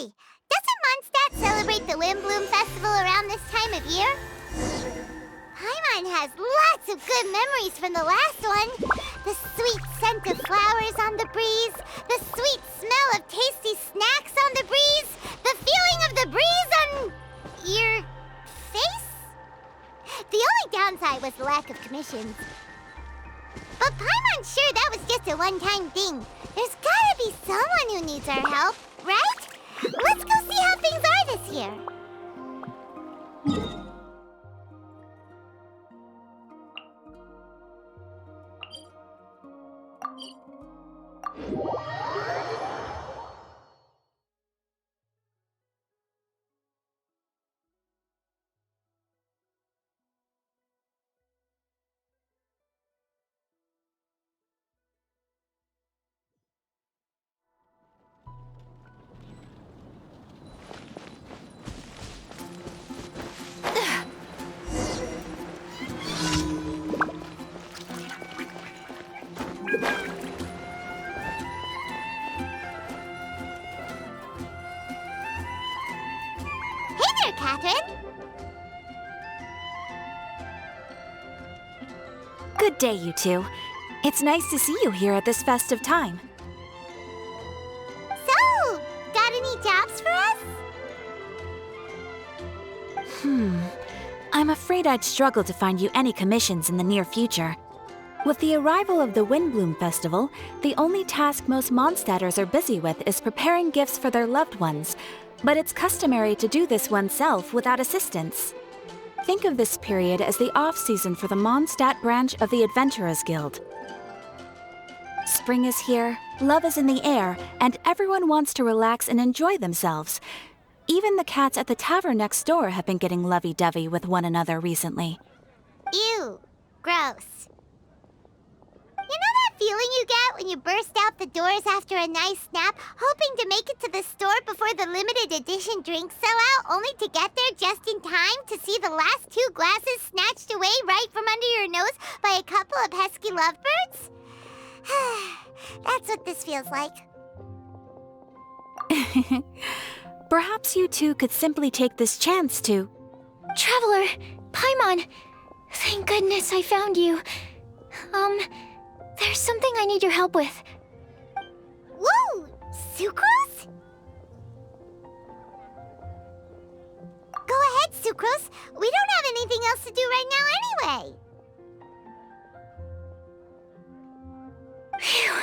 Hey, doesn't Mondstadt celebrate the Windblume Festival around this time of year? Paimon has lots of good memories from the last one. The sweet scent of flowers on the breeze, the sweet smell of tasty snacks on the breeze, the feeling of the breeze on your face? The only downside was the lack of commissions. But Paimon's sure that was just a one-time thing. There's gotta be someone who needs our help, right? Let's go see how things are this year. Catherine? Good day, you two. It's nice to see you here at this festive time. So, got any jobs for us? I'm afraid I'd struggle to find you any commissions in the near future. With the arrival of the Windblume Festival, the only task most Mondstadters are busy with is preparing gifts for their loved ones, but it's customary to do this oneself without assistance. Think of this period as the off-season for the Mondstadt branch of the Adventurers Guild. Spring is here, love is in the air, and everyone wants to relax and enjoy themselves. Even the cats at the tavern next door have been getting lovey-dovey with one another recently. Ew, gross. You know that feeling you get when you burst out the doors after a nice nap, hoping to make it to the store before the limited edition drinks sell out, only to get there just in time to see the last 2 glasses snatched away right from under your nose by a couple of pesky lovebirds? That's what this feels like. Perhaps you two could simply take this chance to... Traveler! Paimon! Thank goodness I found you. There's something I need your help with. Whoa! Sucrose? Go ahead, Sucrose. We don't have anything else to do right now anyway. Phew.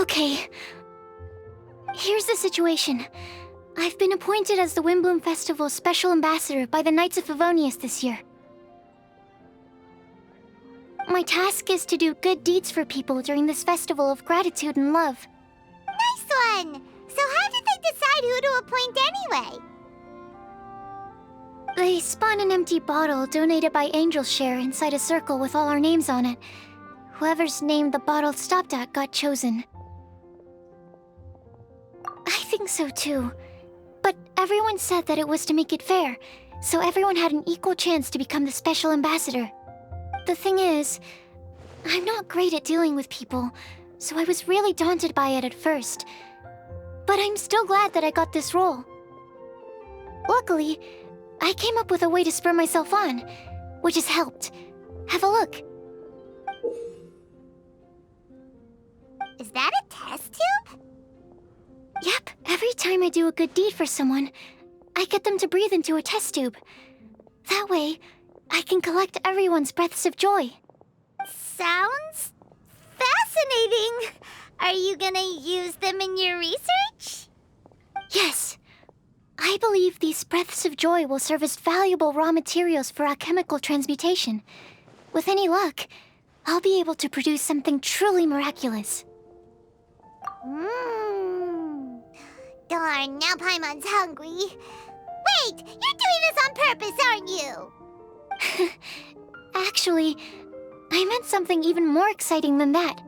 Okay. Here's the situation. I've been appointed as the Windblume Festival's special ambassador by the Knights of Favonius this year. My task is to do good deeds for people during this festival of gratitude and love. Nice one! So how did they decide who to appoint anyway? They spun an empty bottle donated by Angel's Share inside a circle with all our names on it. Whoever's name the bottle stopped at got chosen. I think so too. But everyone said that it was to make it fair, so everyone had an equal chance to become the special ambassador. The thing is, I'm not great at dealing with people, so I was really daunted by it at first. But I'm still glad that I got this role. Luckily, I came up with a way to spur myself on, which has helped. Have a look. Is that a test tube? Yep, every time I do a good deed for someone, I get them to breathe into a test tube. That way, I can collect everyone's breaths of joy. Sounds fascinating. Are you gonna use them in your research? Yes. I believe these breaths of joy will serve as valuable raw materials for alchemical transmutation. With any luck, I'll be able to produce something truly miraculous. Darn, now Paimon's hungry. Wait, you're doing this on purpose, aren't you? Actually, I meant something even more exciting than that.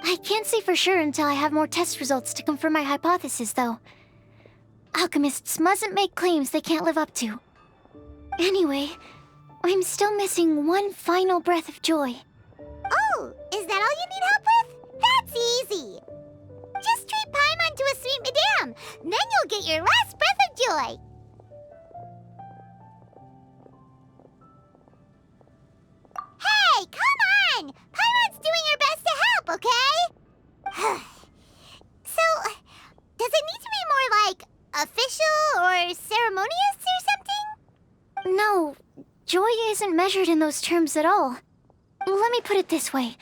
I can't say for sure until I have more test results to confirm my hypothesis, though. Alchemists mustn't make claims they can't live up to. Anyway, I'm still missing one final breath of joy. Oh, is that all you need help with? That's easy. Just treat Paimon to a sweet madame. Then you'll get your last breath of joy. Hey, come on! Paimon's doing her best to help, okay? So, does it need to be more like official or ceremonious or something? No, joy isn't measured in those terms at all. Let me put it this way.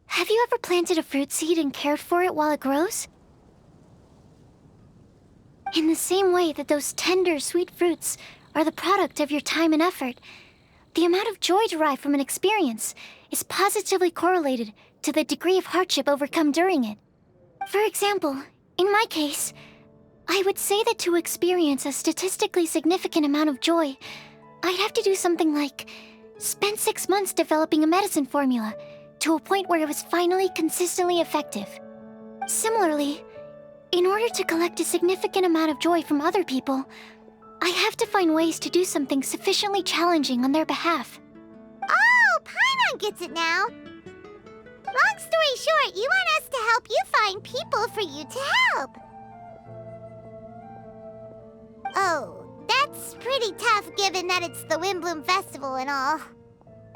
Have you ever planted a fruit seed and cared for it while it grows? In the same way that those tender, sweet fruits are the product of your time and effort, the amount of joy derived from an experience is positively correlated to the degree of hardship overcome during it. For example, in my case, I would say that to experience a statistically significant amount of joy, I'd have to do something like spend 6 months developing a medicine formula to a point where it was finally consistently effective. Similarly, in order to collect a significant amount of joy from other people, I have to find ways to do something sufficiently challenging on their behalf. Oh, Paimon gets it now. Long story short, you want us to help you find people for you to help. Oh, that's pretty tough given that it's the Windblume Festival and all.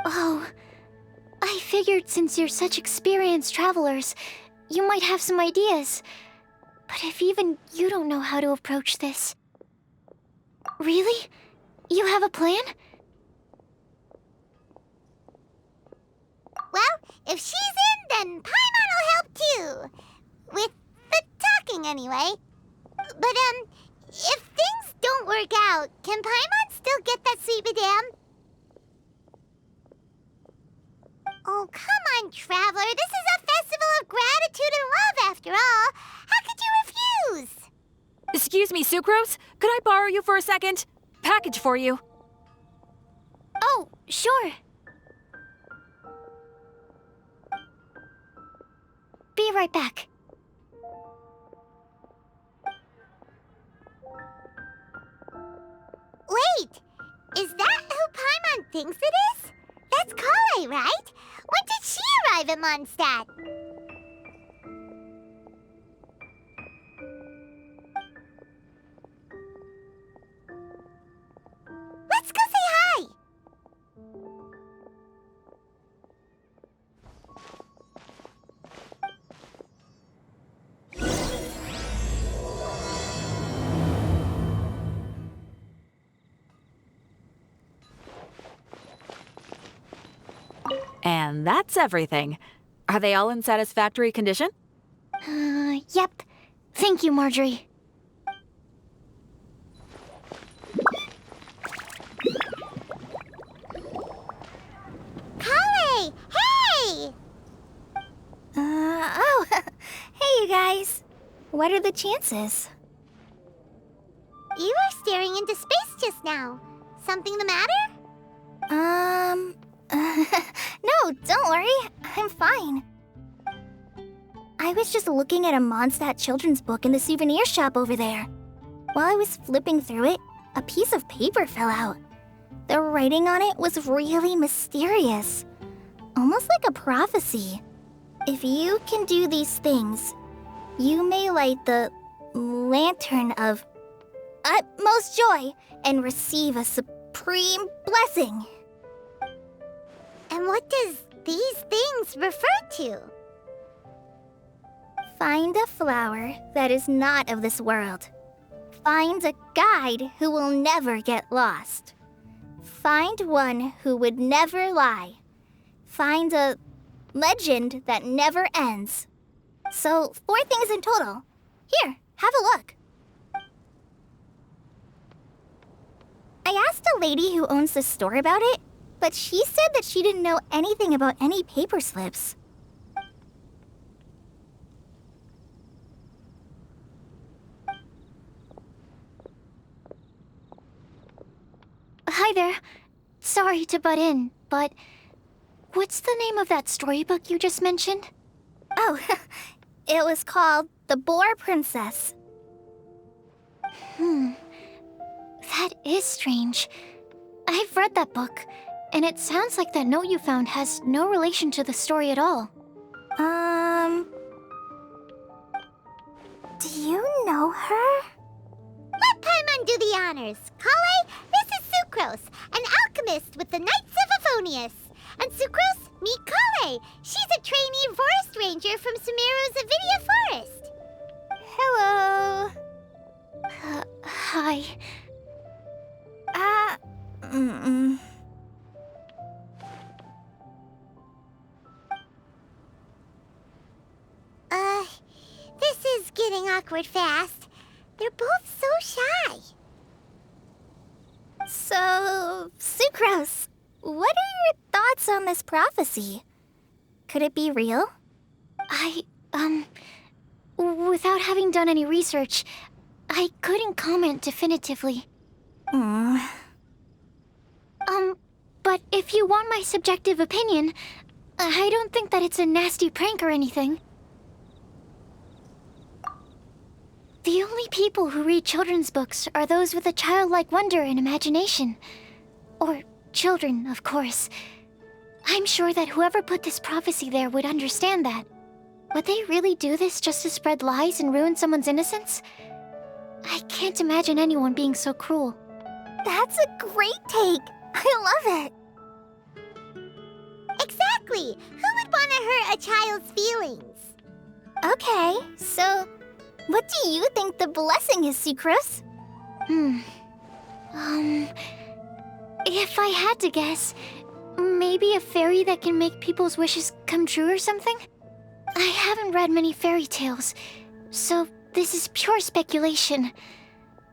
Oh, I figured since you're such experienced travelers, you might have some ideas. But if even you don't know how to approach this... Really? You have a plan? Well, if she's in, then Paimon will help too. With the talking, anyway. But, if things don't work out, can Paimon still get that sweet madame? Oh, come on, Traveler. This is a festival of gratitude and love, after all. How could you refuse? Excuse me, Sucrose? Could I borrow you for a second? Package for you. Oh, sure. Be right back. Wait, is that who Paimon thinks it is? That's Kale, right? When did she arrive at Mondstadt? Let's go say hi! And that's everything. Are they all in satisfactory condition? Yep. Thank you, Marjorie. Kale! Hey! Hey, you guys. What are the chances? You were staring into space just now. Something the matter? No, don't worry. I'm fine. I was just looking at a Mondstadt children's book in the souvenir shop over there. While I was flipping through it, a piece of paper fell out. The writing on it was really mysterious. Almost like a prophecy. If you can do these things, you may light the lantern of utmost joy and receive a supreme blessing. And what does these things refer to? Find a flower that is not of this world. Find a guide who will never get lost. Find one who would never lie. Find a legend that never ends. So, 4 things in total. Here, have a look. I asked a lady who owns the store about it, but she said that she didn't know anything about any paper slips. Hi there. Sorry to butt in, but what's the name of that storybook you just mentioned? Oh, it was called The Boar Princess. That is strange. I've read that book, and it sounds like that note you found has no relation to the story at all. Do you know her? everyone do the honors. Kale, this is Sucrose, an alchemist with the Knights of Avonius. And Sucrose, meet Kale. She's a trainee forest ranger from Sumeru's Avidia Forest. Hello. Hi. Mm-mm. This is getting awkward fast. They're both so shy. So, Sucrose, what are your thoughts on this prophecy? Could it be real? Without having done any research, I couldn't comment definitively. But if you want my subjective opinion, I don't think that it's a nasty prank or anything. The only people who read children's books are those with a childlike wonder and imagination. Or children, of course. I'm sure that whoever put this prophecy there would understand that. Would they really do this just to spread lies and ruin someone's innocence? I can't imagine anyone being so cruel. That's a great take. I love it. Exactly. Who would want to hurt a child's feelings? Okay, so what do you think the blessing is, Sucrose? If I had to guess, maybe a fairy that can make people's wishes come true or something? I haven't read many fairy tales, so this is pure speculation.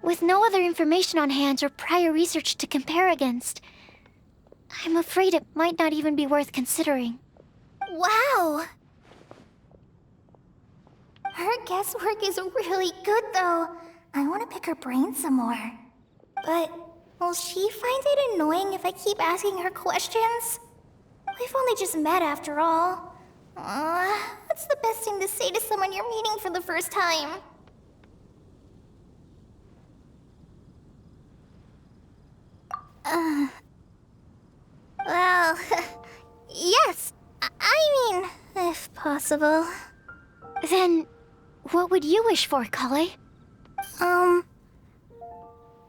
With no other information on hand or prior research to compare against, I'm afraid it might not even be worth considering. Wow! Her guesswork is really good, though. I want to pick her brain some more. But will she find it annoying if I keep asking her questions? We've only just met after all. What's the best thing to say to someone you're meeting for the first time? Well, yes. I mean, if possible. Then, what would you wish for, Kale?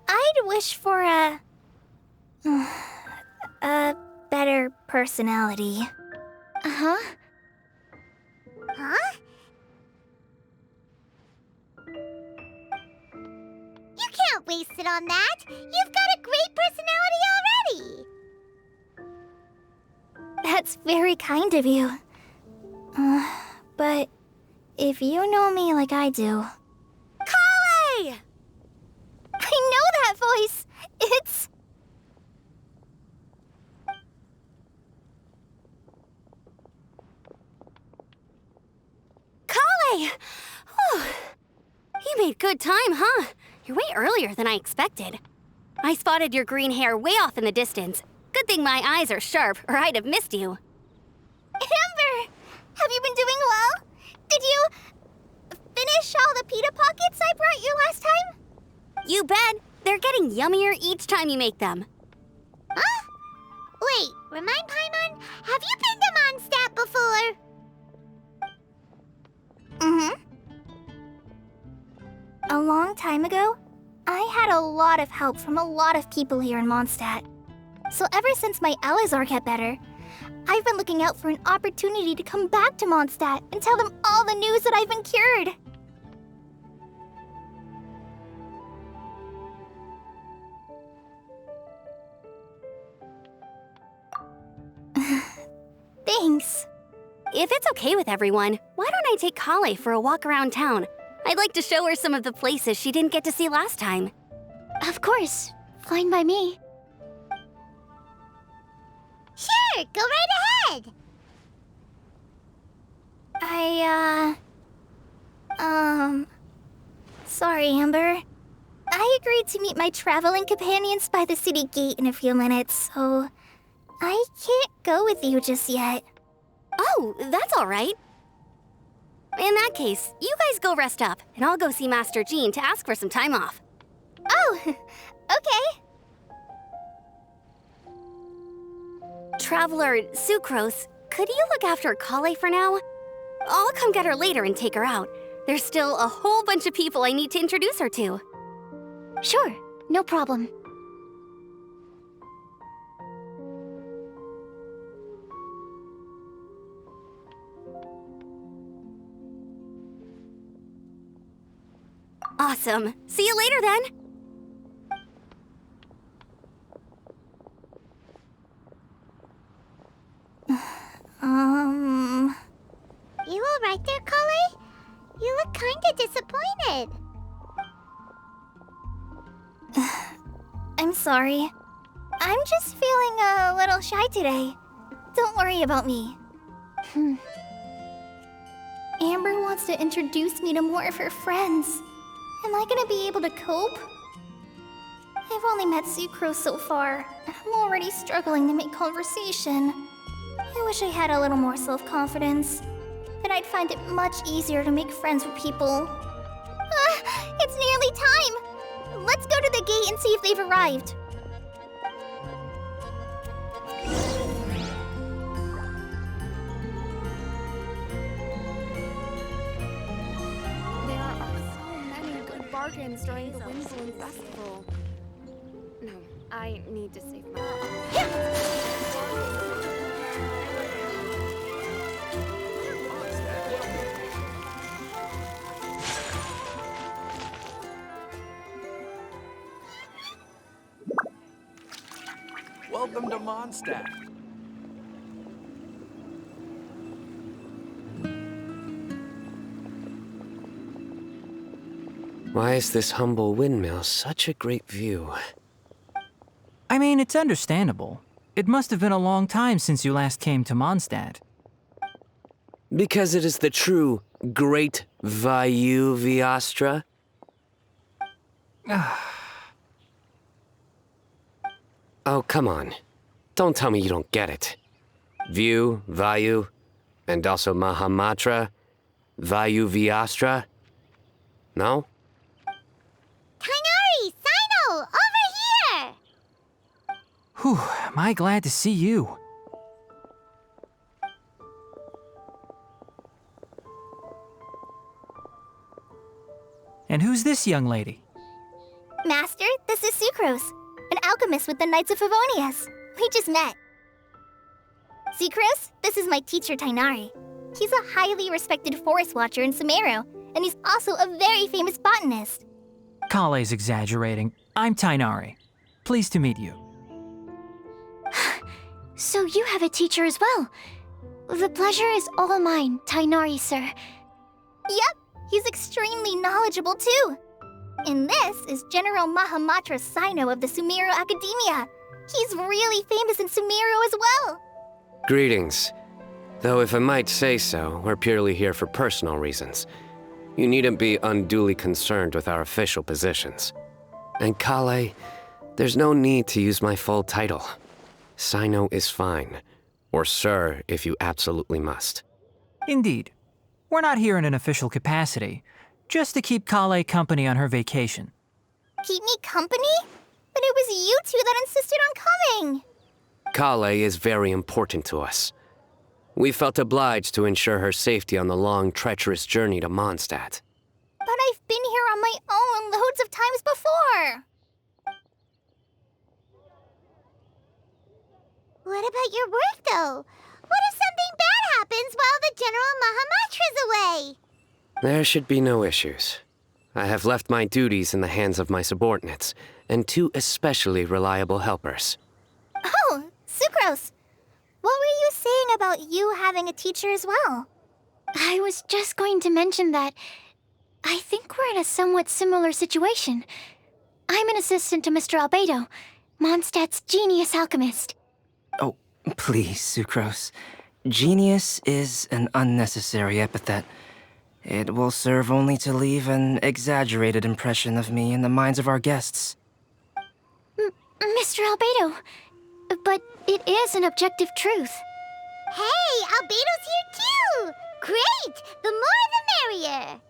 I'd wish for a better personality. Uh-huh. Huh? You can't waste it on that. You've got a great personality already. That's very kind of you. But if you know me like I do... Kale! I know that voice! It's... Kale! Whew. You made good time, huh? You're way earlier than I expected. I spotted your green hair way off in the distance. Good thing my eyes are sharp, or I'd have missed you. Amber! Have you been doing well? Did you finish all the pita pockets I brought you last time? You bet. They're getting yummier each time you make them. Huh? Wait, remind Paimon, have you been to Mondstadt before? A long time ago, I had a lot of help from a lot of people here in Mondstadt. So ever since my Elazar got better, I've been looking out for an opportunity to come back to Mondstadt and tell them all the news that I've been cured. Thanks. If it's okay with everyone, why don't I take Kale for a walk around town? I'd like to show her some of the places she didn't get to see last time. Of course. Fine by me. Sure, go right ahead. Sorry, Amber. I agreed to meet my traveling companions by the city gate in a few minutes, so I can't go with you just yet. Oh, that's all right. In that case, you guys go rest up, and I'll go see Master Jean to ask for some time off. Oh, okay. Traveler Sucrose, could you look after Kale for now? I'll come get her later and take her out. There's still a whole bunch of people I need to introduce her to. Sure, No problem. Awesome. See you later then. You all right there, Kale? You look kinda disappointed. I'm sorry. I'm just feeling a little shy today. Don't worry about me. Amber wants to introduce me to more of her friends. Am I gonna be able to cope? I've only met Sucrose so far, and I'm already struggling to make conversation. I wish I had a little more self-confidence. Then I'd find it much easier to make friends with people. It's nearly time! Let's go to the gate and see if they've arrived. There are so many good bargains during the Windblume Festival. No, I need to save my... Welcome to Mondstadt. Why is this humble windmill such a great view? I mean, it's understandable. It must have been a long time since you last came to Mondstadt. Because it is the true Great Vayu Viastra? Oh, come on. Don't tell me you don't get it. View, Vayu, and also Mahamatra, Vayu Viastra? No? Kainari! Sino! Over here! Whew, am I glad to see you. And who's this young lady? Master, this is Sucrose, an alchemist with the Knights of Favonius. We just met. Sucrose, this is my teacher, Tainari. He's a highly respected forest watcher in Sumeru, and he's also a very famous botanist. Kale's exaggerating. I'm Tainari. Pleased to meet you. So you have a teacher as well. The pleasure is all mine, Tainari, sir. Yep, he's extremely knowledgeable too. And this is General Mahamatra Sino of the Sumeru Academia. He's really famous in Sumeru as well. Greetings. Though if I might say so, we're purely here for personal reasons. You needn't be unduly concerned with our official positions. And Kale, there's no need to use my full title. Sino is fine. Or sir, if you absolutely must. Indeed. We're not here in an official capacity, just to keep Kale company on her vacation. Keep me company? But it was you two that insisted on coming. Kale is very important to us. We felt obliged to ensure her safety on the long, treacherous journey to Mondstadt. But I've been here on my own loads of times before. What about your work, though? What if something bad happens while the General Mahamatra's away? There should be no issues. I have left my duties in the hands of my subordinates, and two especially reliable helpers. Oh, Sucrose. What were you saying about you having a teacher as well? I was just going to mention that I think we're in a somewhat similar situation. I'm an assistant to Mr. Albedo, Mondstadt's genius alchemist. Oh, please, Sucrose. Genius is an unnecessary epithet. It will serve only to leave an exaggerated impression of me in the minds of our guests. Mr. Albedo, but it is an objective truth. Hey, Albedo's here too! Great! The more the merrier!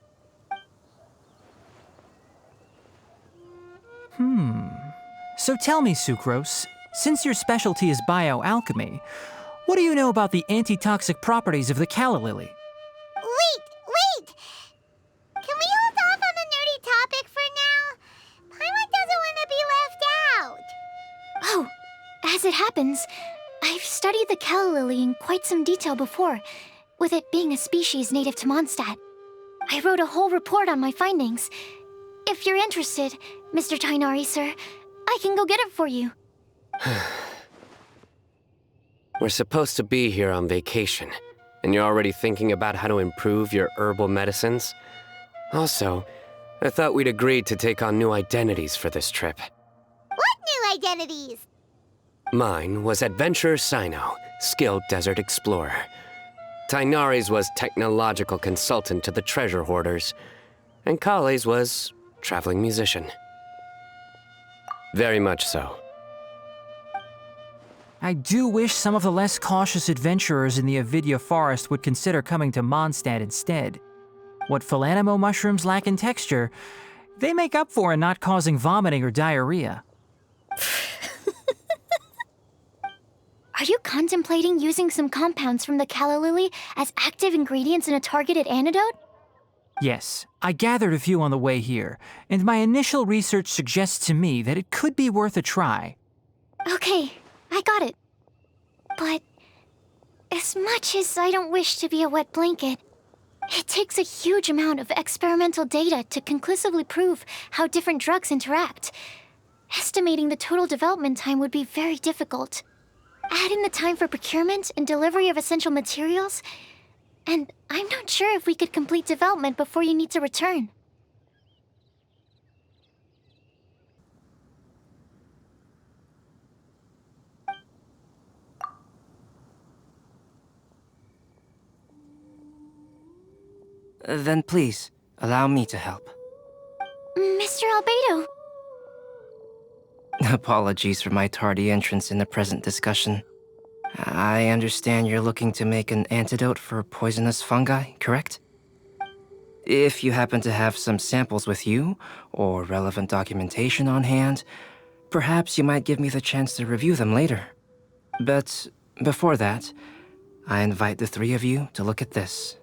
So tell me, Sucrose, since your specialty is bioalchemy, what do you know about the antitoxic properties of the calla lily? Wait! Can we hold off on the nerdy topic for now? Paimon doesn't want to be happens. I've studied the calla lily in quite some detail before, with it being a species native to Mondstadt. I wrote a whole report on my findings. If you're interested, Mr. Tainari, sir, I can go get it for you. We're supposed to be here on vacation, and you're already thinking about how to improve your herbal medicines? Also, I thought we'd agreed to take on new identities for this trip. What new identities? Mine was Adventurer Sino, skilled desert explorer. Tainari's was technological consultant to the treasure hoarders, and Kale's was traveling musician. Very much so. I do wish some of the less cautious adventurers in the Avidya forest would consider coming to Mondstadt instead. What Philanimo mushrooms lack in texture, they make up for in not causing vomiting or diarrhea. Are you contemplating using some compounds from the calla lily as active ingredients in a targeted antidote? Yes, I gathered a few on the way here, and my initial research suggests to me that it could be worth a try. Okay, I got it. But as much as I don't wish to be a wet blanket, it takes a huge amount of experimental data to conclusively prove how different drugs interact. Estimating the total development time would be very difficult. Add in the time for procurement and delivery of essential materials, and I'm not sure if we could complete development before you need to return. Then please, allow me to help. Mr. Albedo! Apologies for my tardy entrance in the present discussion. I understand you're looking to make an antidote for poisonous fungi, correct? If you happen to have some samples with you, or relevant documentation on hand, perhaps you might give me the chance to review them later. But before that, I invite the three of you to look at this.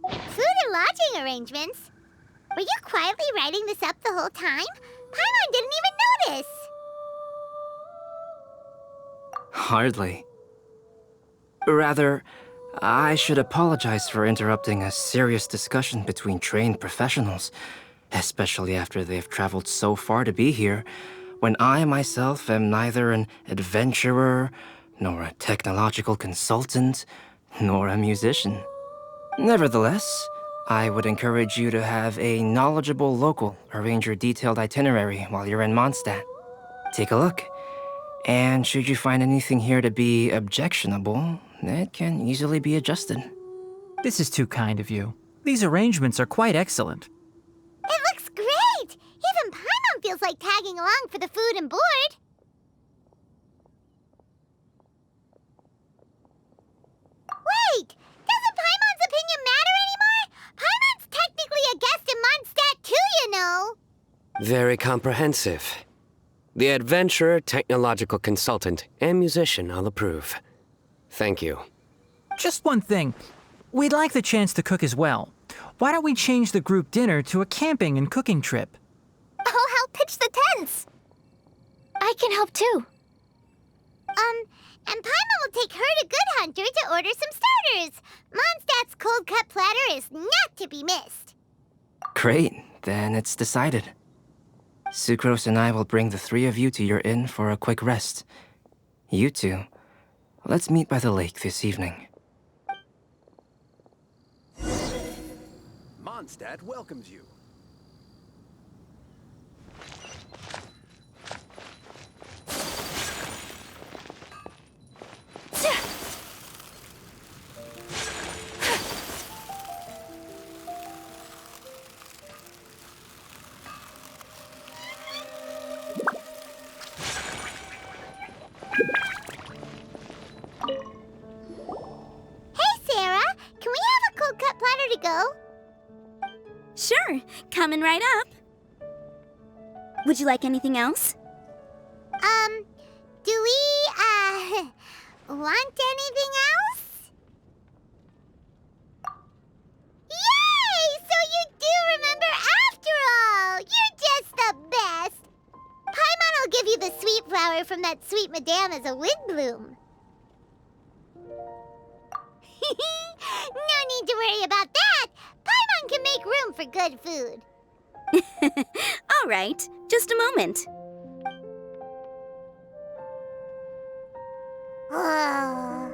Food and lodging arrangements? Were you quietly writing this up the whole time? Paimon didn't even notice! Hardly. Rather, I should apologize for interrupting a serious discussion between trained professionals, especially after they've traveled so far to be here, when I myself am neither an adventurer, nor a technological consultant, nor a musician. Nevertheless, I would encourage you to have a knowledgeable local arrange your detailed itinerary while you're in Mondstadt. Take a look, and should you find anything here to be objectionable, it can easily be adjusted. This is too kind of you. These arrangements are quite excellent. It looks great! Even Paimon feels like tagging along for the food and board. Wait! Doesn't Paimon's opinion matter anymore? Paimon's technically a guest in Mondstadt too, you know! Very comprehensive. The adventurer, technological consultant, and musician all approve. Thank you. Just one thing. We'd like the chance to cook as well. Why don't we change the group dinner to a camping and cooking trip? I'll help pitch the tents. I can help too. And Paimon will take her to Good Hunter to order some starters. Mondstadt's cold-cut platter is not to be missed. Great, then it's decided. Sucrose and I will bring the three of you to your inn for a quick rest. You two, let's meet by the lake this evening. Mondstadt welcomes you. Sure, coming right up. Would you like anything else? Do we, want anything else? Yay! So you do remember after all! You're just the best! Paimon will give you the sweet flower from that sweet madame as a Windblume. No need to worry about that! Paimon can make room for good food. All right, just a moment. Oh,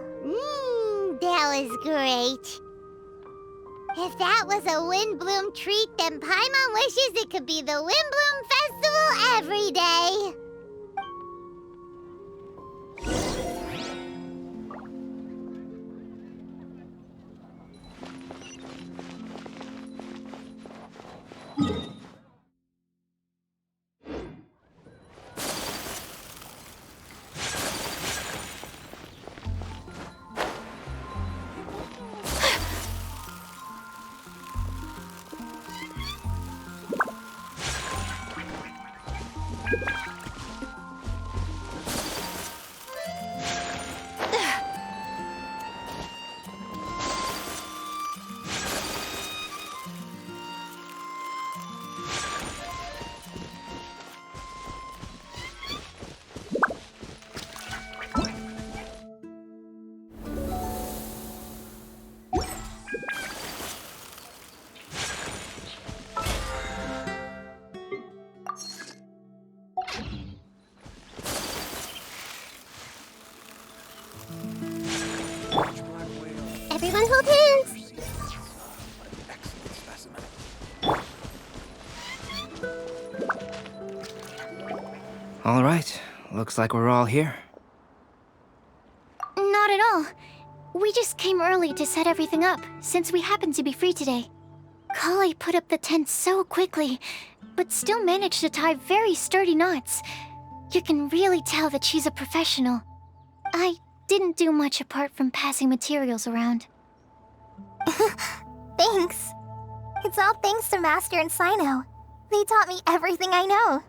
that was great. If that was a Windblume treat, then Paimon wishes it could be the Windblume Festival every day. Everyone hold hands! All right, looks like we're all here. Not at all. We just came early to set everything up, since we happen to be free today. Kale put up the tent so quickly, but still managed to tie very sturdy knots. You can really tell that she's a professional. I didn't do much apart from passing materials around. Thanks. It's all thanks to Master and Sino. They taught me everything I know.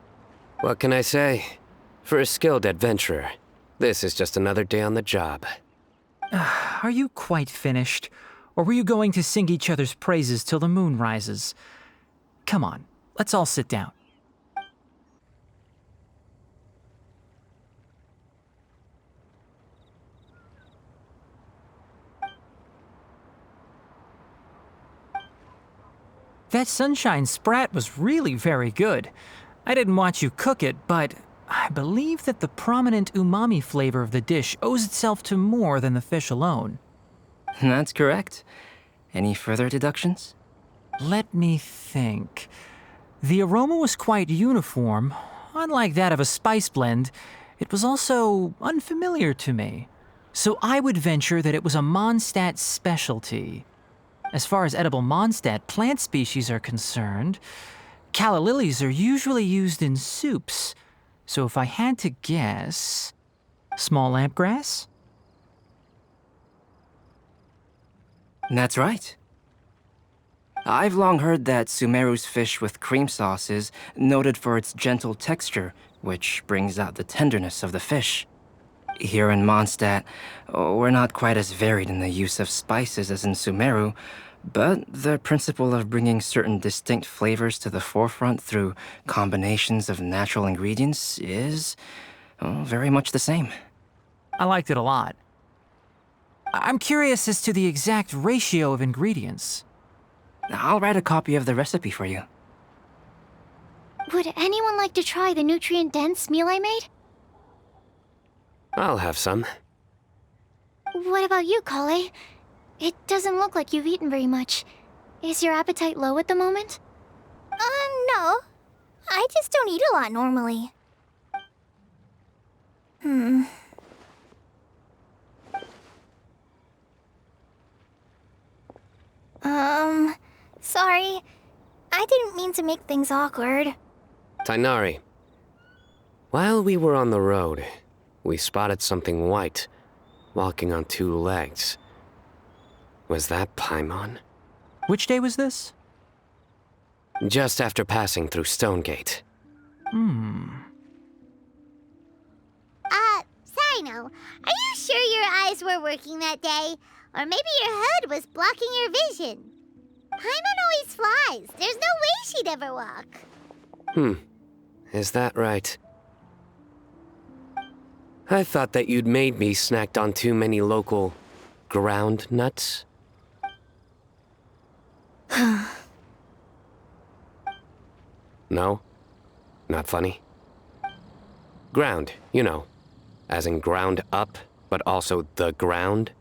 What can I say? For a skilled adventurer, this is just another day on the job. Are you quite finished? Or were you going to sing each other's praises till the moon rises? Come on, let's all sit down. That sunshine sprat was really very good. I didn't watch you cook it, but I believe that the prominent umami flavor of the dish owes itself to more than the fish alone. That's correct. Any further deductions? Let me think. The aroma was quite uniform. Unlike that of a spice blend, it was also unfamiliar to me. So I would venture that it was a Mondstadt specialty. As far as edible Mondstadt plant species are concerned, calla lilies are usually used in soups. So if I had to guess, small lampgrass? That's right. I've long heard that Sumeru's fish with cream sauce is noted for its gentle texture, which brings out the tenderness of the fish. Here in Mondstadt, we're not quite as varied in the use of spices as in Sumeru, but the principle of bringing certain distinct flavors to the forefront through combinations of natural ingredients is very much the same. I liked it a lot. I'm curious as to the exact ratio of ingredients. I'll write a copy of the recipe for you. Would anyone like to try the nutrient-dense meal I made? I'll have some. What about you, Kale? It doesn't look like you've eaten very much. Is your appetite low at the moment? No. I just don't eat a lot normally. Sorry. I didn't mean to make things awkward. Tighnari, while we were on the road, we spotted something white, walking on two legs. Was that Paimon? Which day was this? Just after passing through Stonegate. now. Are you sure your eyes were working that day? Or maybe your hood was blocking your vision? Paimon always flies. There's no way she'd ever walk. Is that right? I thought that you'd made me snacked on too many local ground nuts. No? Not funny? Ground, you know. As in ground up, but also the ground.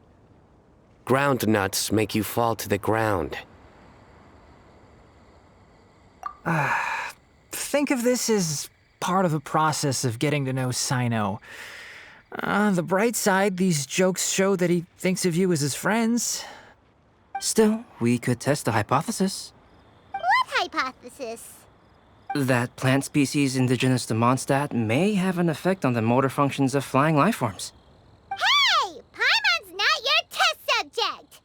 Ground nuts make you fall to the ground. Think of this as part of the process of getting to know Sino. On the bright side, these jokes show that he thinks of you as his friends. Still, we could test the hypothesis. What hypothesis? That plant species indigenous to Mondstadt may have an effect on the motor functions of flying lifeforms. Hey! Paimon's not your test subject!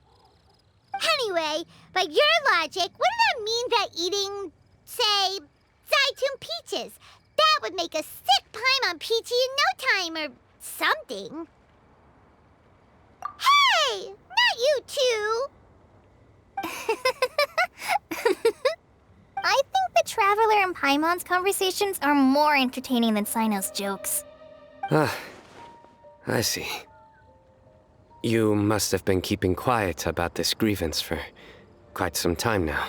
Anyway, by your logic, wouldn't that mean that eating, say, Zaitun peaches, that would make a sick Paimon peachy in no time or something? Hey! Not you two! I think the Traveler and Paimon's conversations are more entertaining than Sino's jokes. I see. You must have been keeping quiet about this grievance for quite some time now.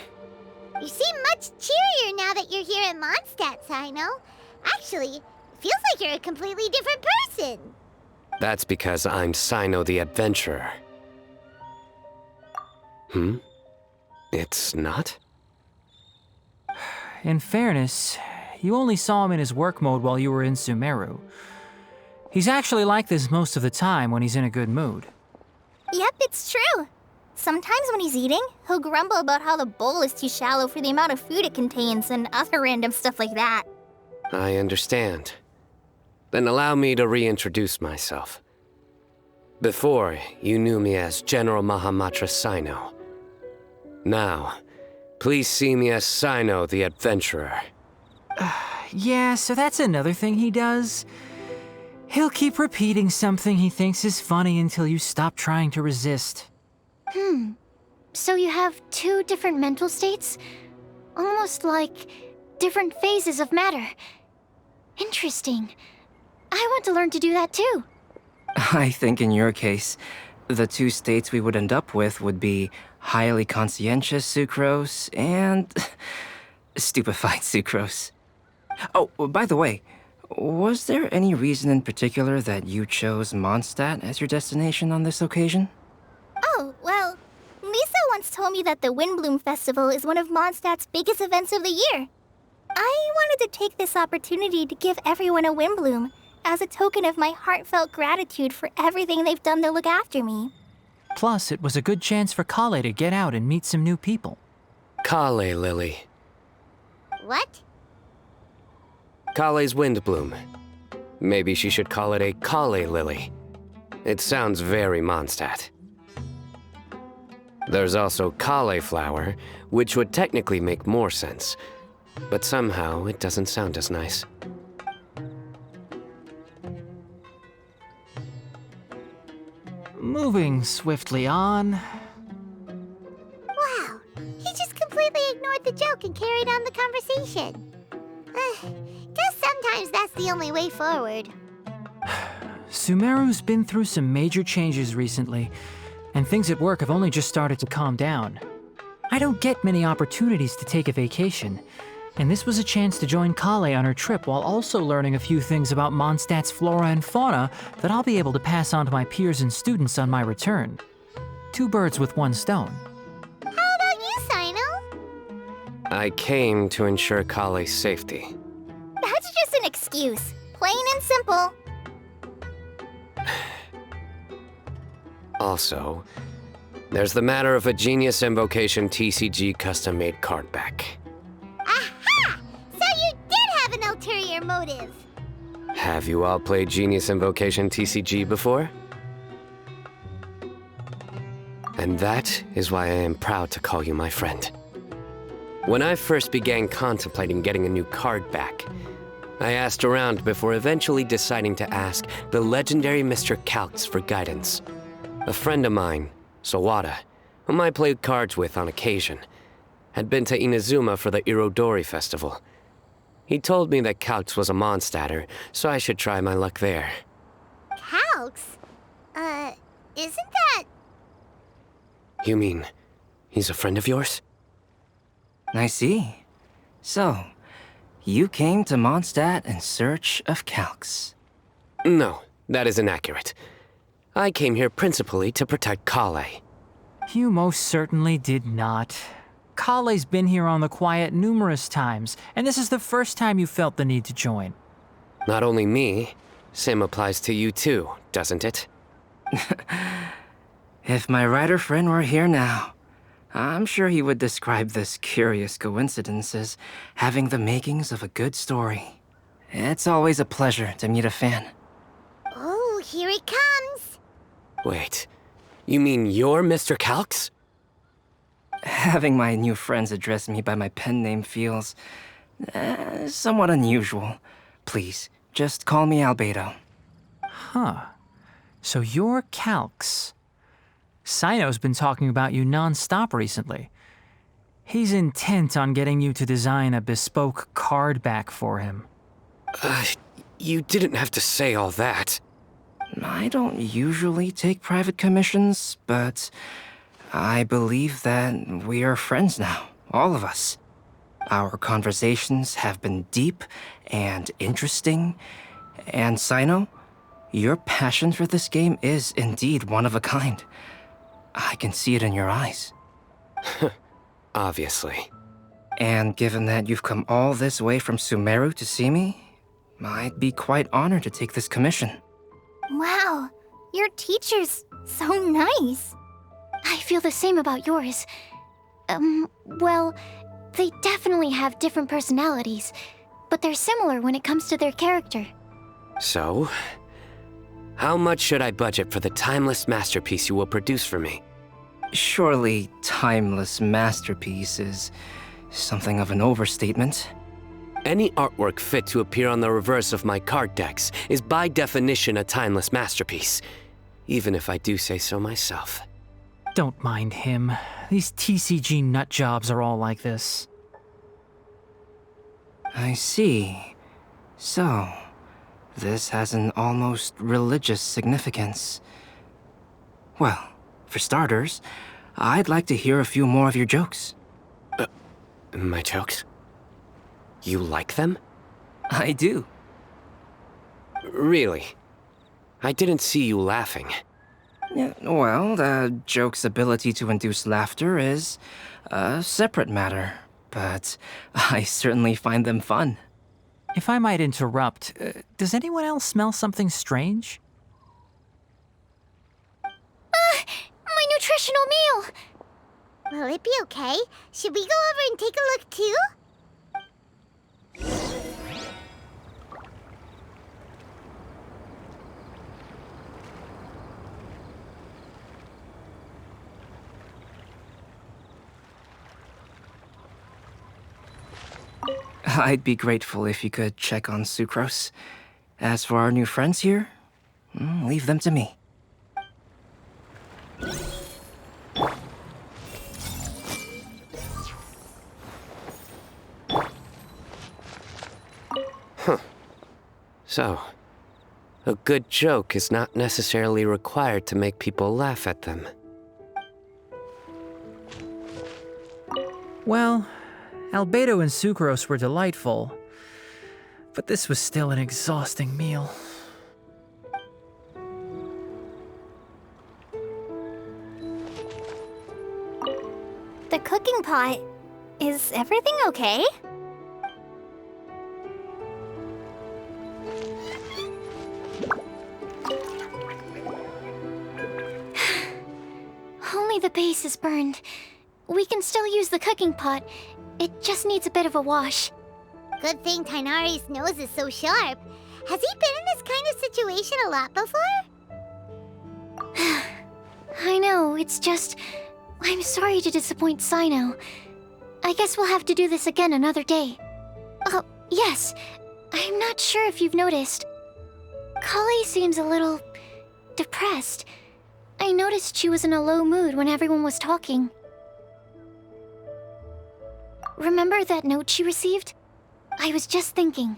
You seem much cheerier now that you're here in Mondstadt, Sino. Actually, it feels like you're a completely different person. That's because I'm Sino the Adventurer. It's not? In fairness, you only saw him in his work mode while you were in Sumeru. He's actually like this most of the time when he's in a good mood. Yep, it's true. Sometimes when he's eating, he'll grumble about how the bowl is too shallow for the amount of food it contains and other random stuff like that. I understand. Then allow me to reintroduce myself. Before, you knew me as General Mahamatra Sino. Now, please see me as Sino the Adventurer. Yeah, so that's another thing he does. He'll keep repeating something he thinks is funny until you stop trying to resist. So you have two different mental states? Almost like different phases of matter. Interesting. I want to learn to do that too. I think in your case, the two states we would end up with would be highly conscientious sucrose and stupefied sucrose. Oh, by the way, was there any reason in particular that you chose Mondstadt as your destination on this occasion? Oh, well, Lisa once told me that the Windblume Festival is one of Mondstadt's biggest events of the year. I wanted to take this opportunity to give everyone a Windblume as a token of my heartfelt gratitude for everything they've done to look after me. Plus, it was a good chance for Kale to get out and meet some new people. Kale Lily. What? Kale's Windblume. Maybe she should call it a Kale Lily. It sounds very Mondstadt. There's also cauliflower, which would technically make more sense, but somehow it doesn't sound as nice. Moving swiftly on. Wow, he just completely ignored the joke and carried on the conversation. Guess sometimes that's the only way forward. Sumeru's been through some major changes recently, and things at work have only just started to calm down. I don't get many opportunities to take a vacation, and this was a chance to join Kale on her trip while also learning a few things about Mondstadt's flora and fauna that I'll be able to pass on to my peers and students on my return. Two birds with one stone. How about you, Sino? I came to ensure Kale's safety. That's just an excuse. Plain and simple. Also, there's the matter of a Genius Invocation TCG custom-made card back. Aha! So you did have an ulterior motive. Have you all played Genius Invocation TCG before? And that is why I am proud to call you my friend. When I first began contemplating getting a new card back, I asked around before eventually deciding to ask the legendary Mr. Calx for guidance. A friend of mine, Sawada, whom I played cards with on occasion, had been to Inazuma for the Irodori festival. He told me that Calx was a Mondstatter, so I should try my luck there. Calx? Isn't that... You mean, he's a friend of yours? I see. So, you came to Mondstadt in search of Calx. No, that is inaccurate. I came here principally to protect Kale. You most certainly did not. Kale's been here on the quiet numerous times, and this is the first time you felt the need to join. Not only me, same applies to you too, doesn't it? If my writer friend were here now, I'm sure he would describe this curious coincidence as having the makings of a good story. It's always a pleasure to meet a fan. Oh, here it comes. Wait, you mean you're Mr. Calx? Having my new friends address me by my pen name feels somewhat unusual. Please, just call me Albedo. Huh. So you're Calx. Sino's been talking about you non-stop recently. He's intent on getting you to design a bespoke card back for him. You didn't have to say all that. I don't usually take private commissions, but I believe that we are friends now, all of us. Our conversations have been deep and interesting, and Sino, your passion for this game is indeed one of a kind. I can see it in your eyes. Obviously. And given that you've come all this way from Sumeru to see me, I'd be quite honored to take this commission. Wow, your teacher's so nice. I feel the same about yours. Well, they definitely have different personalities, but they're similar when it comes to their character. So, how much should I budget for the timeless masterpiece you will produce for me? Surely, timeless masterpiece is something of an overstatement. Any artwork fit to appear on the reverse of my card decks is by definition a timeless masterpiece, even if I do say so myself. Don't mind him. These TCG nutjobs are all like this. I see. So, this has an almost religious significance. Well, for starters, I'd like to hear a few more of your jokes. My jokes? You like them? I do. Really? I didn't see you laughing. Yeah, well, the joke's ability to induce laughter is a separate matter, but I certainly find them fun. If I might interrupt, does anyone else smell something strange? My nutritional meal! Will it be okay? Should we go over and take a look too? I'd be grateful if you could check on Sucrose. As for our new friends here, leave them to me. So, a good joke is not necessarily required to make people laugh at them. Well, Albedo and Sucrose were delightful, but this was still an exhausting meal. The cooking pot. Is everything okay? Only the base is burned. We can still use the cooking pot. It just needs a bit of a wash. Good thing Tainari's nose is so sharp. Has he been in this kind of situation a lot before? I know, it's just... I'm sorry to disappoint Sino. I guess we'll have to do this again another day. Oh, yes. I I'm not sure if you've noticed. Kale seems a little depressed. I noticed she was in a low mood when everyone was talking. Remember that note she received? I was just thinking,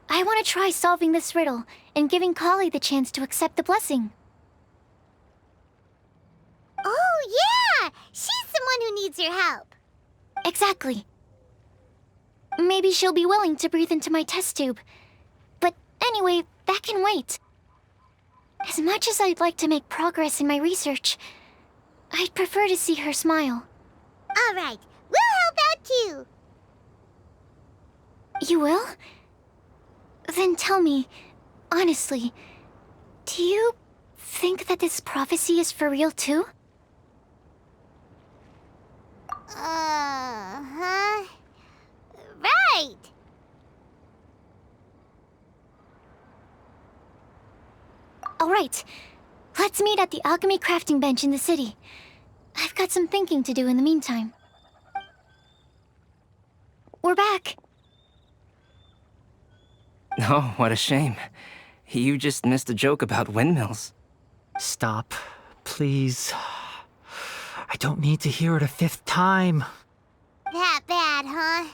I want to try solving this riddle and giving Kale the chance to accept the blessing. Oh, yeah! She's someone who needs your help. Exactly. Maybe she'll be willing to breathe into my test tube. But anyway, that can wait. As much as I'd like to make progress in my research, I'd prefer to see her smile. All right, we'll help out too. You will? Then tell me, honestly, do you think that this prophecy is for real too? Huh? Right! Alright, let's meet at the alchemy crafting bench in the city. I've got some thinking to do in the meantime. We're back. Oh, what a shame. You just missed a joke about windmills. Stop, please. I don't need to hear it a fifth time. That bad, huh?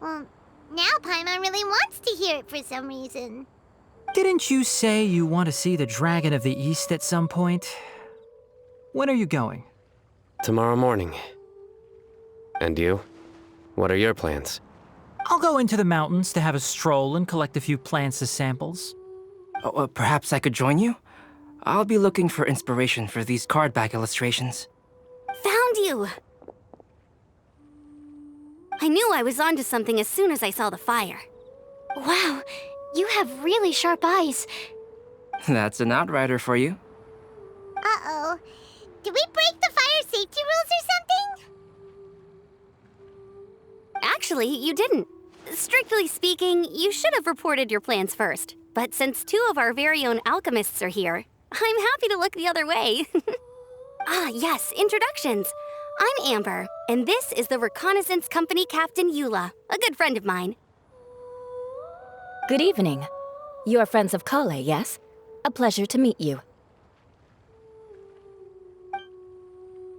Well, now Paimon really wants to hear it for some reason. Didn't you say you want to see the Dragon of the East at some point? When are you going? Tomorrow morning. And you? What are your plans? I'll go into the mountains to have a stroll and collect a few plants as samples. Oh, perhaps I could join you? I'll be looking for inspiration for these card back illustrations. Found you! I knew I was onto something as soon as I saw the fire. Wow, you have really sharp eyes. That's an outrider for you. Uh-oh. Did we break the fire safety rules or something? Actually, you didn't. Strictly speaking, you should have reported your plans first. But since two of our very own alchemists are here, I'm happy to look the other way. Yes, introductions. I'm Amber, and this is the Reconnaissance Company Captain Eula, a good friend of mine. Good evening. You are friends of Kale, yes? A pleasure to meet you.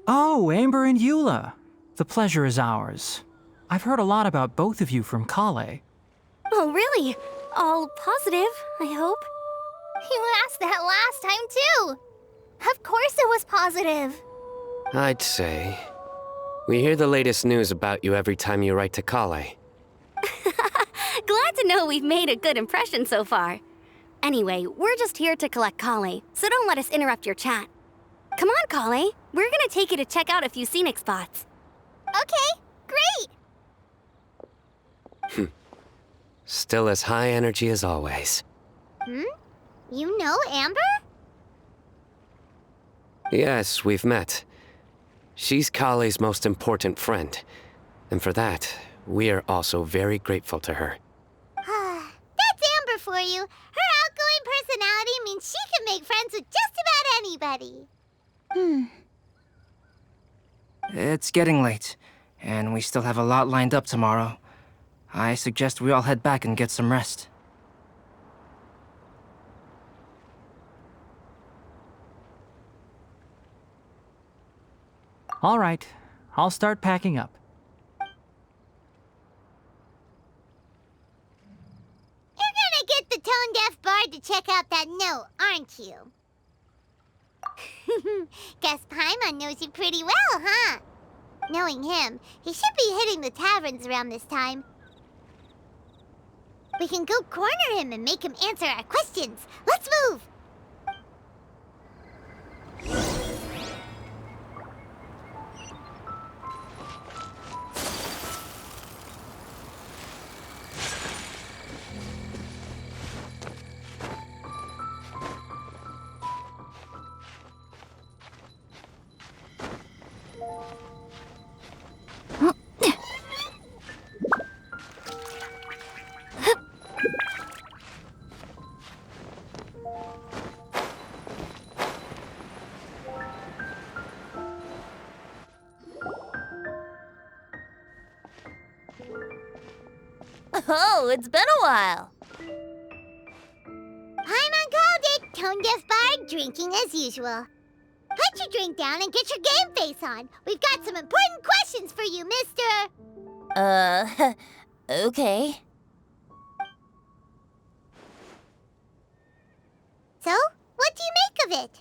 Oh, Amber and Eula. The pleasure is ours. I've heard a lot about both of you from Kale. Oh, really? All positive, I hope? You asked that last time, too. Of course it was positive. I'd say. We hear the latest news about you every time you write to Kale. Glad to know we've made a good impression so far. Anyway, we're just here to collect Kale, so don't let us interrupt your chat. Come on, Kale. We're gonna take you to check out a few scenic spots. Okay, great. Still as high energy as always. You know Amber? Yes, we've met. She's Kale's most important friend. And for that, we are also very grateful to her. That's Amber for you. Her outgoing personality means she can make friends with just about anybody. It's getting late, and we still have a lot lined up tomorrow. I suggest we all head back and get some rest. All right, I'll start packing up. You're gonna get the tone-deaf bard to check out that note, aren't you? Guess Paimon knows you pretty well, huh? Knowing him, he should be hitting the taverns around this time. We can go corner him and make him answer our questions. Let's move! Oh, it's been a while. Paimon called it. Tone deaf bard drinking as usual. Put your drink down and get your game face on. We've got some important questions for you, mister. Okay. So, what do you make of it?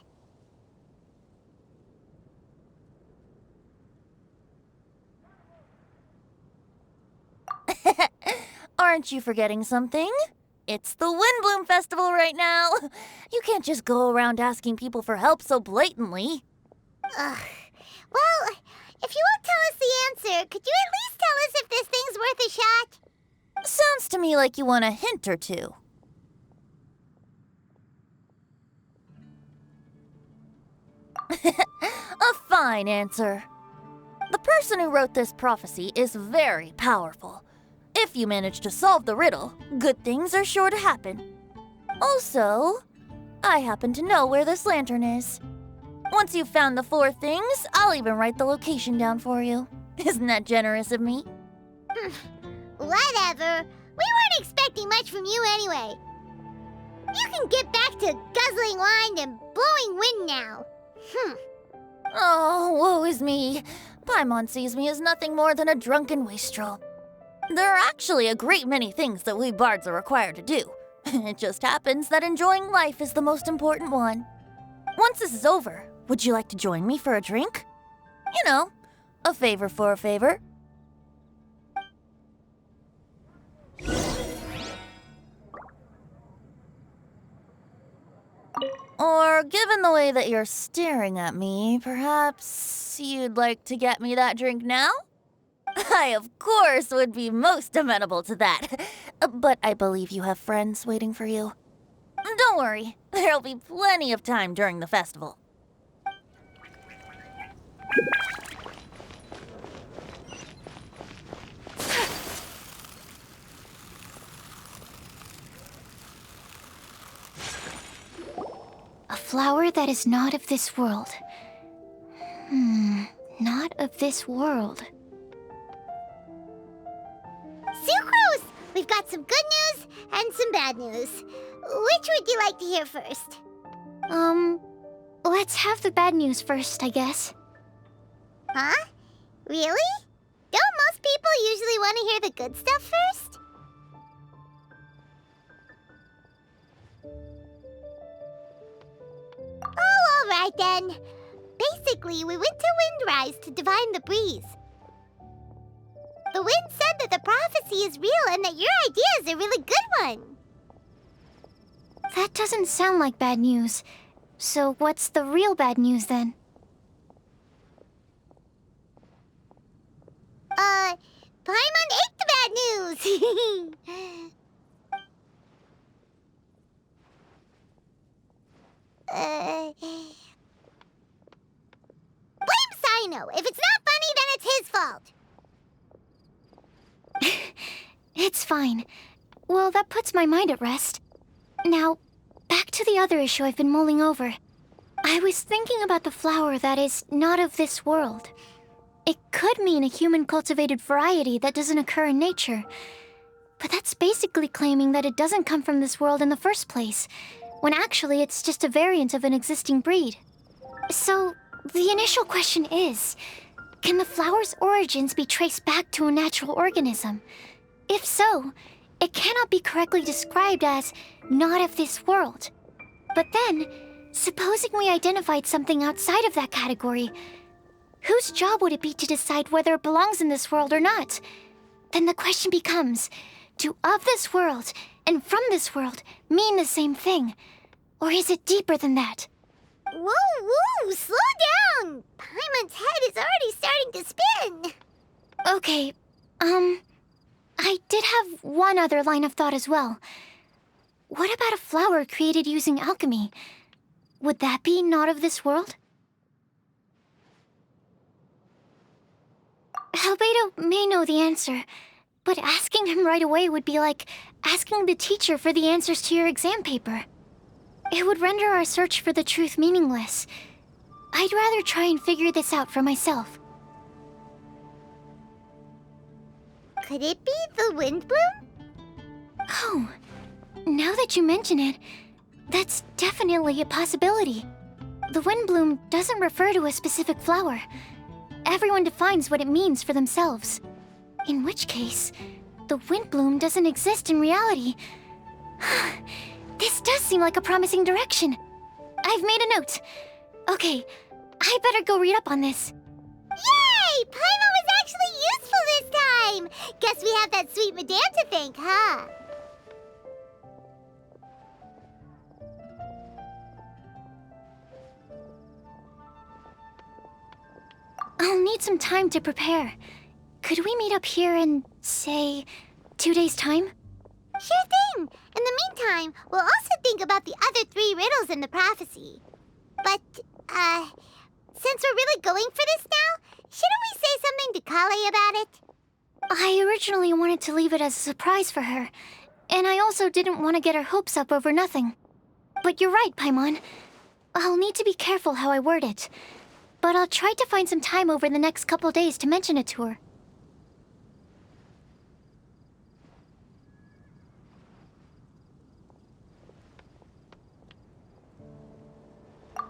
Aren't you forgetting something? It's the Windblume Festival right now. You can't just go around asking people for help so blatantly. Ugh. Well, if you won't tell us the answer, could you at least tell us if this thing's worth a shot? Sounds to me like you want a hint or two. A fine answer. The person who wrote this prophecy is very powerful. If you manage to solve the riddle, good things are sure to happen. Also, I happen to know where this lantern is. Once you've found the 4 things, I'll even write the location down for you. Isn't that generous of me? Whatever. We weren't expecting much from you anyway. You can get back to guzzling wine and blowing wind now. Oh, woe is me. Paimon sees me as nothing more than a drunken wastrel. There are actually a great many things that we bards are required to do. It just happens that enjoying life is the most important one. Once this is over, would you like to join me for a drink? You know, a favor for a favor. Or, given the way that you're staring at me, perhaps you'd like to get me that drink now? I, of course, would be most amenable to that. But I believe you have friends waiting for you. Don't worry, there'll be plenty of time during the festival. A flower that is not of this world. Not of this world. Sucrose! We've got some good news and some bad news. Which would you like to hear first? Let's have the bad news first, I guess. Huh? Really? Don't most people usually want to hear the good stuff first? Oh, alright then. Basically, we went to Windrise to divine the breeze. The wind said that the prophecy is real and that your idea is a really good one. That doesn't sound like bad news. So what's the real bad news then? Paimon ate the bad news! Blame Sino! If it's not funny, then it's his fault! It's fine. Well, that puts my mind at rest. Now, back to the other issue I've been mulling over. I was thinking about the flower that is not of this world. It could mean a human-cultivated variety that doesn't occur in nature. But that's basically claiming that it doesn't come from this world in the first place, when actually it's just a variant of an existing breed. So, the initial question is, can the flower's origins be traced back to a natural organism? If so, it cannot be correctly described as not of this world. But then, supposing we identified something outside of that category, whose job would it be to decide whether it belongs in this world or not? Then the question becomes, do of this world and from this world mean the same thing? Or is it deeper than that? Whoa, slow down! Paimon's head is already starting to spin! Okay, I did have one other line of thought as well. What about a flower created using alchemy? Would that be not of this world? Albedo may know the answer, but asking him right away would be like asking the teacher for the answers to your exam paper. It would render our search for the truth meaningless. I'd rather try and figure this out for myself. Could it be the Windblume? Oh, now that you mention it, that's definitely a possibility. The Windblume doesn't refer to a specific flower. Everyone defines what it means for themselves. In which case, the Windblume doesn't exist in reality. This does seem like a promising direction. I've made a note. Okay, I better go read up on this. Yay! Paimon was actually useful this time! Guess we have that sweet madame to thank, huh? I'll need some time to prepare. Could we meet up here in, say, 2 days' time? Sure thing! In the meantime, we'll also think about the other 3 riddles in the prophecy. But, since we're really going for this now, shouldn't we say something to Kale about it? I originally wanted to leave it as a surprise for her, and I also didn't want to get her hopes up over nothing. But you're right, Paimon. I'll need to be careful how I word it. But I'll try to find some time over the next couple days to mention it to her.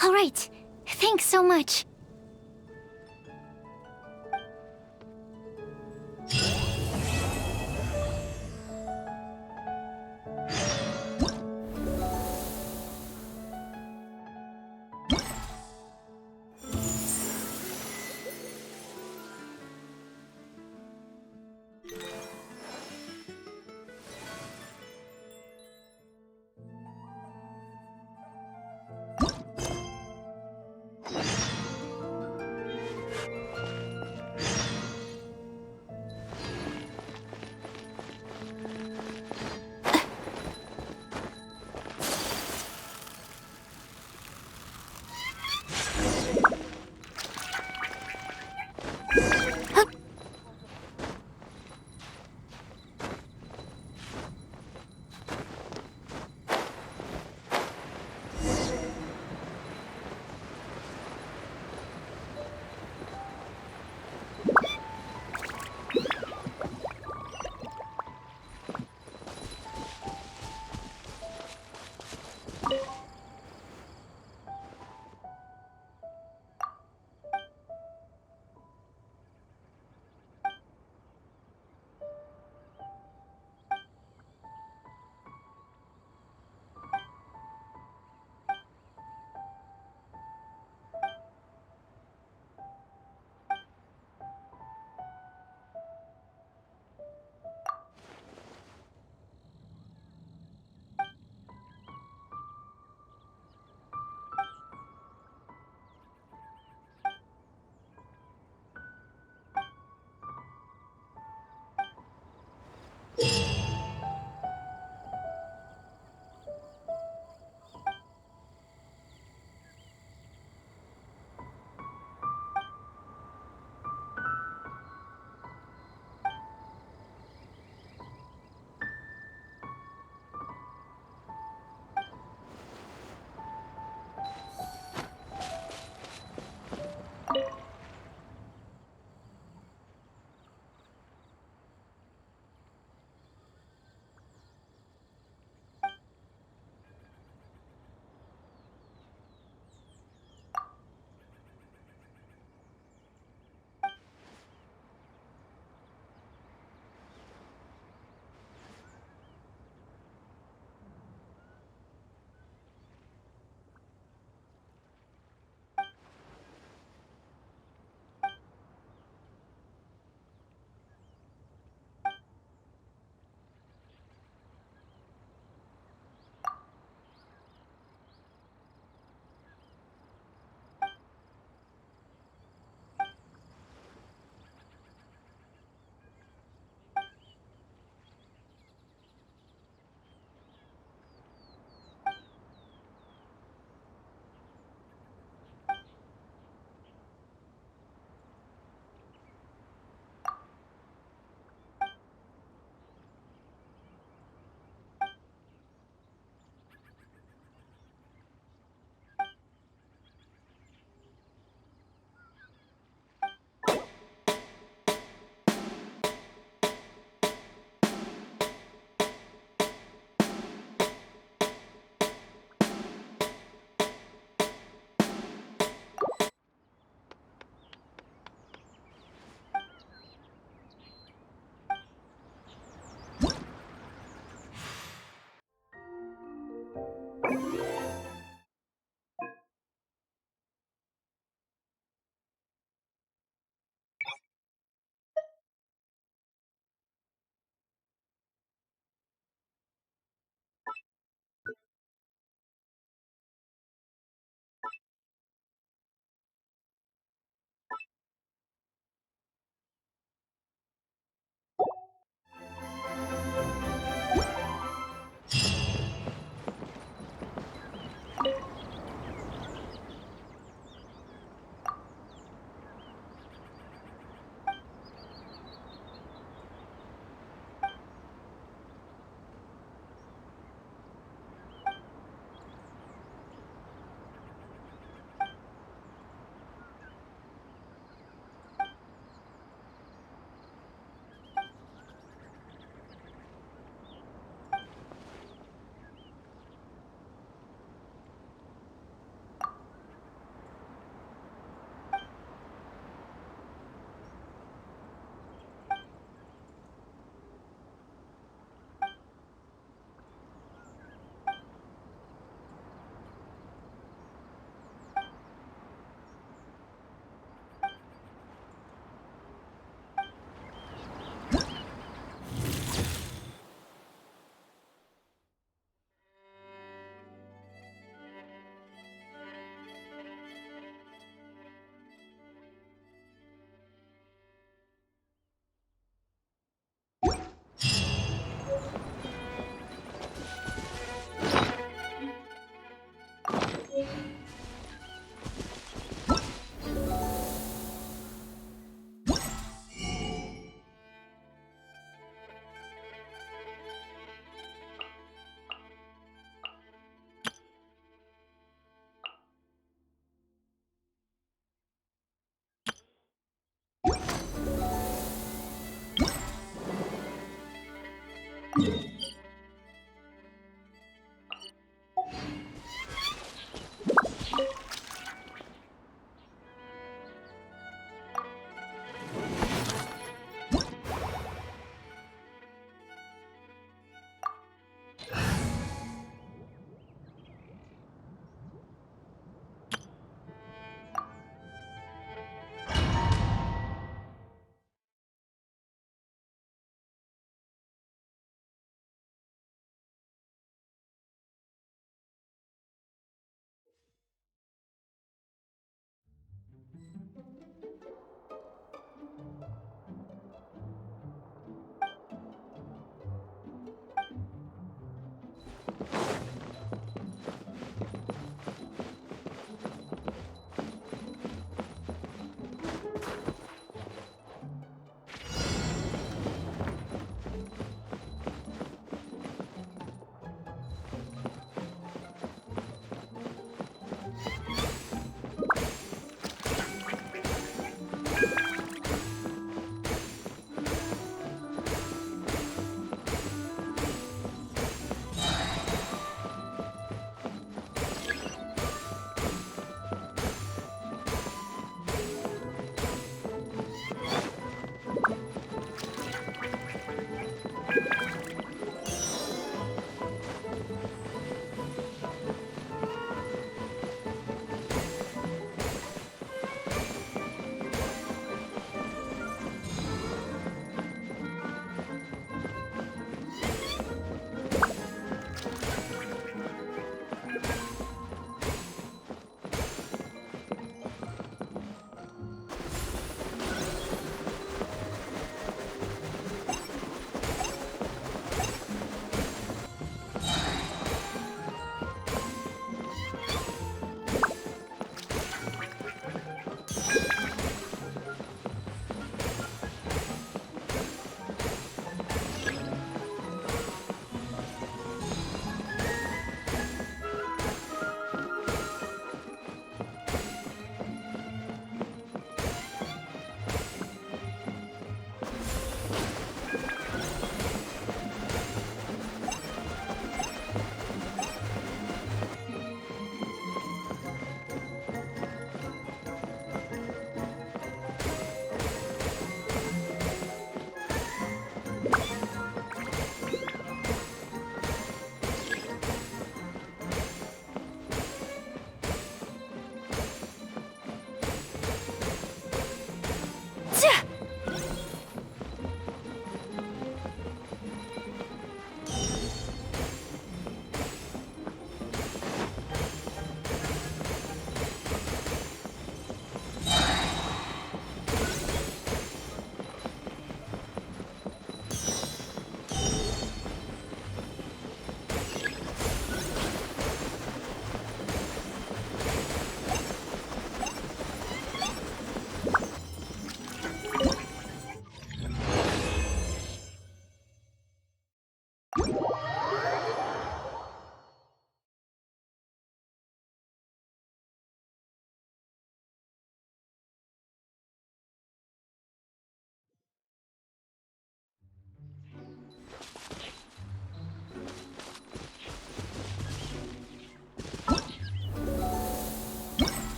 All right. Thanks so much. Woo!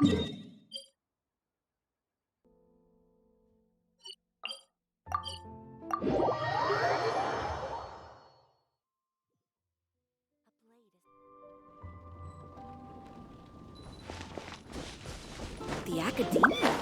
The academia?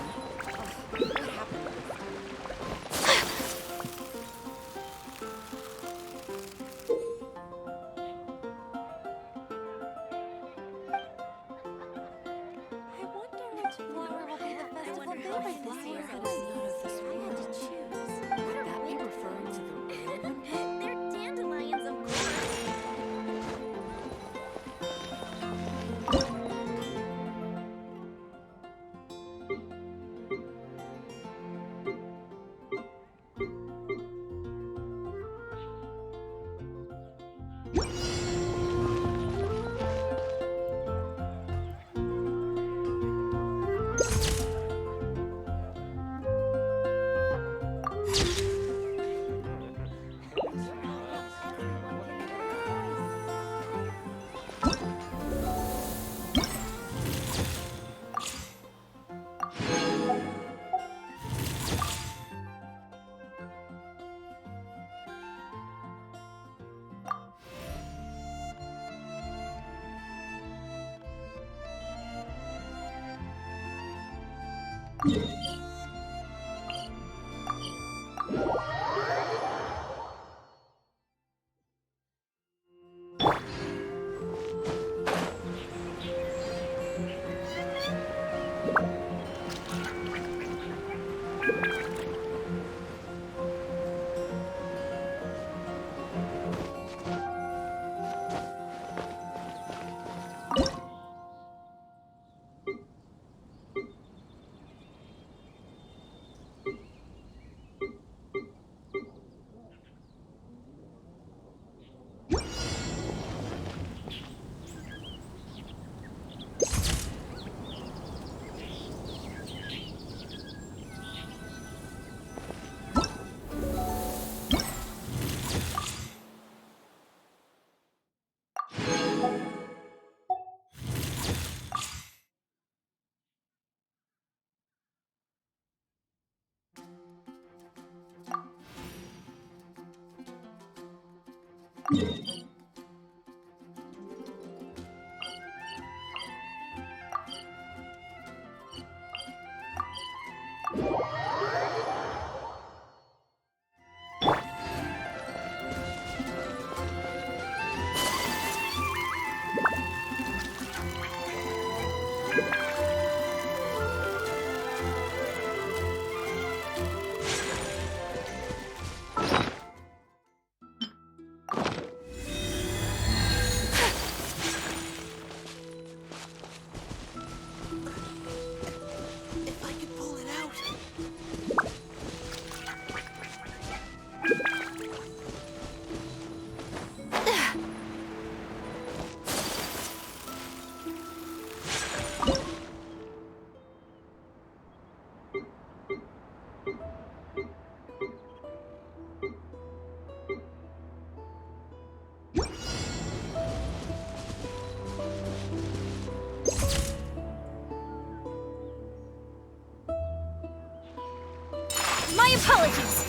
My apologies!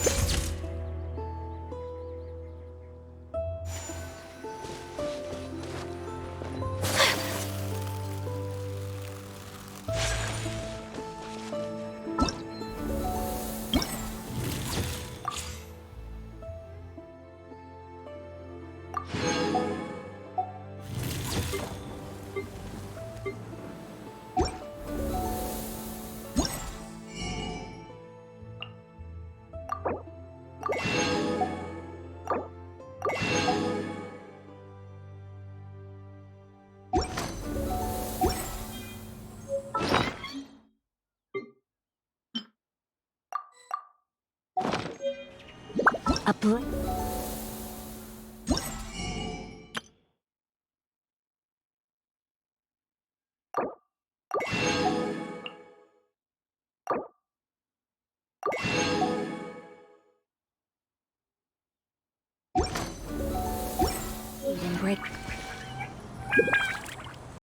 A bl- break.